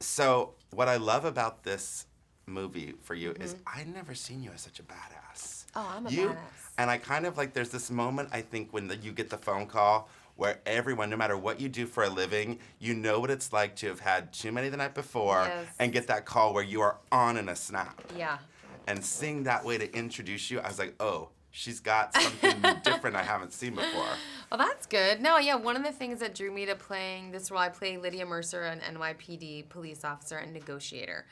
So what I love about this movie for you is I've never seen you as such a badass. Oh, I'm a You badass. and I kind of like there's this moment I think when you get the phone call where everyone, no matter what you do for a living, you know what it's like to have had too many the night before Yes. and get that call where you are on in a snap. Yeah. And seeing that way to introduce you, I was like, oh, she's got something different I haven't seen before. Well, that's good. No, yeah, one of the things that drew me to playing this role, I play Lydia Mercer, an NYPD police officer and negotiator.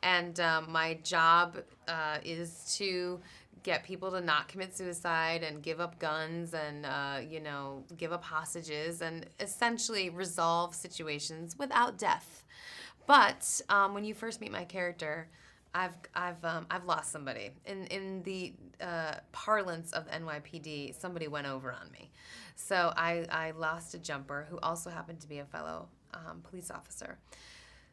And my job is to get people to not commit suicide and give up guns and, give up hostages and essentially resolve situations without death. But when you first meet my character, I've lost somebody in the parlance of the NYPD. Somebody went over on me, so I lost a jumper who also happened to be a fellow police officer.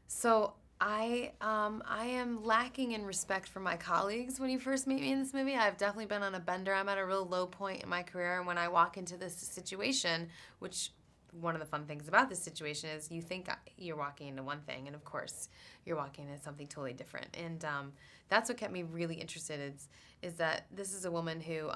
So I am lacking in respect for my colleagues when you first meet me in this movie. I've definitely been on a bender. I'm at a real low point in my career, and when I walk into this situation, which one of the fun things about this situation is you think you're walking into one thing, and of course you're walking into something totally different. And that's what kept me really interested is that this is a woman who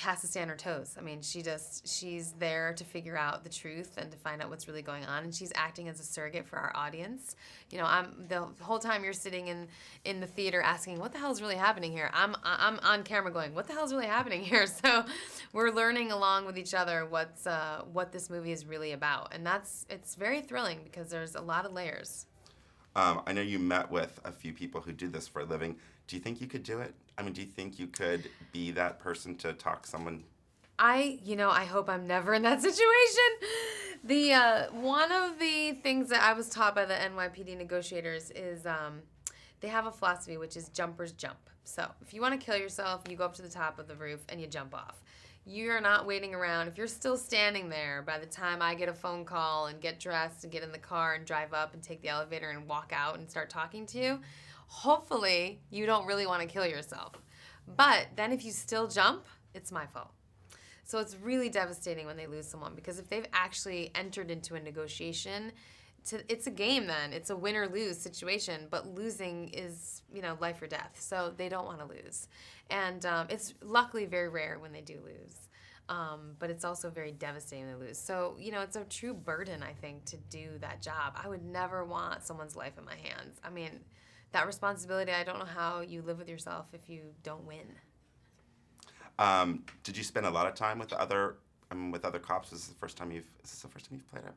has to stand her toes. I mean, she's there to figure out the truth and to find out what's really going on, and she's acting as a surrogate for our audience. You know, I'm the whole time you're sitting in the theater asking, what the hell is really happening here? I'm on camera going, what the hell is really happening here? So we're learning along with each other what this movie is really about, and it's very thrilling because there's a lot of layers. I know you met with a few people who do this for a living. Do you think you could do it? I mean, do you think you could be that person to talk someone? I hope I'm never in that situation. The one of the things that I was taught by the NYPD negotiators is they have a philosophy which is jumpers jump. So if you want to kill yourself, you go up to the top of the roof and you jump off. You're not waiting around. If you're still standing there by the time I get a phone call and get dressed and get in the car and drive up and take the elevator and walk out and start talking to you, hopefully you don't really want to kill yourself. But then if you still jump, it's my fault. So it's really devastating when they lose someone because if they've actually entered into a negotiation, it's a game then. It's a win or lose situation, but losing is, life or death. So they don't want to lose. And it's luckily very rare when they do lose. But it's also very devastating to lose. So, it's a true burden, I think, to do that job. I would never want someone's life in my hands. I mean, that responsibility, I don't know how you live with yourself if you don't win. Did you spend a lot of time with other cops? Is this the first time you've played it?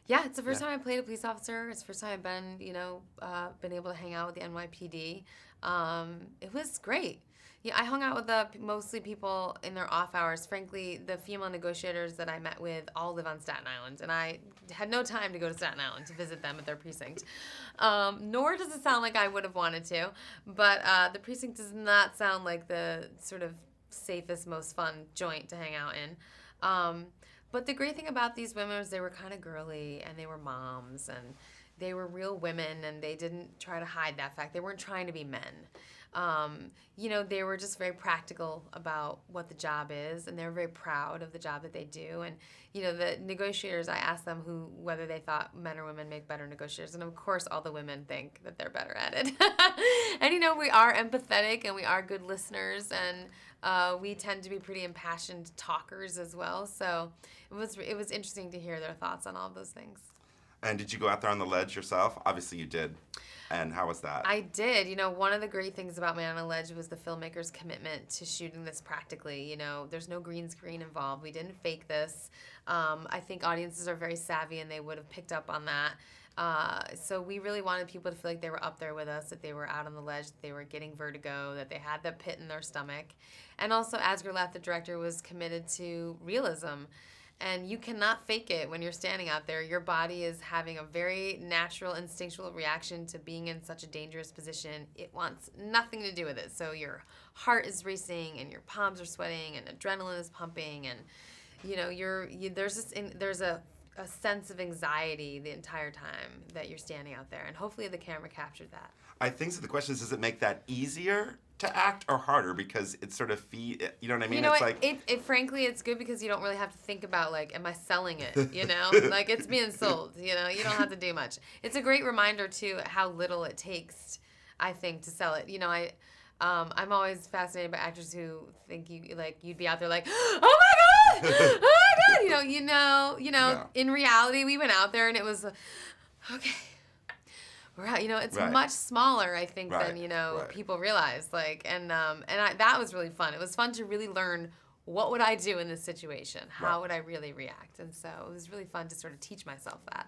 Yeah, it's the first time I played a police officer. It's the first time I've been, been able to hang out with the NYPD. It was great. Yeah, I hung out with mostly people in their off hours. Frankly, the female negotiators that I met with all live on Staten Island, and I had no time to go to Staten Island to visit them at their precinct. Nor does it sound like I would have wanted to, but the precinct does not sound like the sort of safest, most fun joint to hang out in. But the great thing about these women was they were kind of girly, and they were moms, and they were real women, and they didn't try to hide that fact. They weren't trying to be men. They were just very practical about what the job is, and they were very proud of the job that they do. And, the negotiators, I asked them whether they thought men or women make better negotiators. And, of course, all the women think that they're better at it. And, we are empathetic, and we are good listeners, and we tend to be pretty impassioned talkers as well. So it was interesting to hear their thoughts on all of those things. And did you go out there on the ledge yourself? Obviously you did. And how was that? I did. One of the great things about Man on a Ledge was the filmmaker's commitment to shooting this practically. There's no green screen involved. We didn't fake this. I think audiences are very savvy, and they would have picked up on that. So we really wanted people to feel like they were up there with us, that they were out on the ledge, that they were getting vertigo, that they had the pit in their stomach. And also, Asghar Lath, the director, was committed to realism. And you cannot fake it when you're standing out there. Your body is having a very natural, instinctual reaction to being in such a dangerous position. It wants nothing to do with it. So your heart is racing, and your palms are sweating, and adrenaline is pumping, and there's a a sense of anxiety the entire time that you're standing out there, and hopefully the camera captured that. I think so. The question is, does it make that easier to act or harder because it's sort of you know what I mean? You know It's what? like It frankly, it's good because you don't really have to think about like, am I selling it? You know, like it's being sold. You know, you don't have to do much. It's a great reminder too how little it takes, I think, to sell it. You know, I'm always fascinated by actors who think you'd be out there like, oh my god, oh my god. No. In reality, we went out there and it was, okay. Right, it's Right. much smaller, I think, Right, than right. people realize. That was really fun. It was fun to really learn what would I do in this situation, how Right. would I really react, and so it was really fun to sort of teach myself that.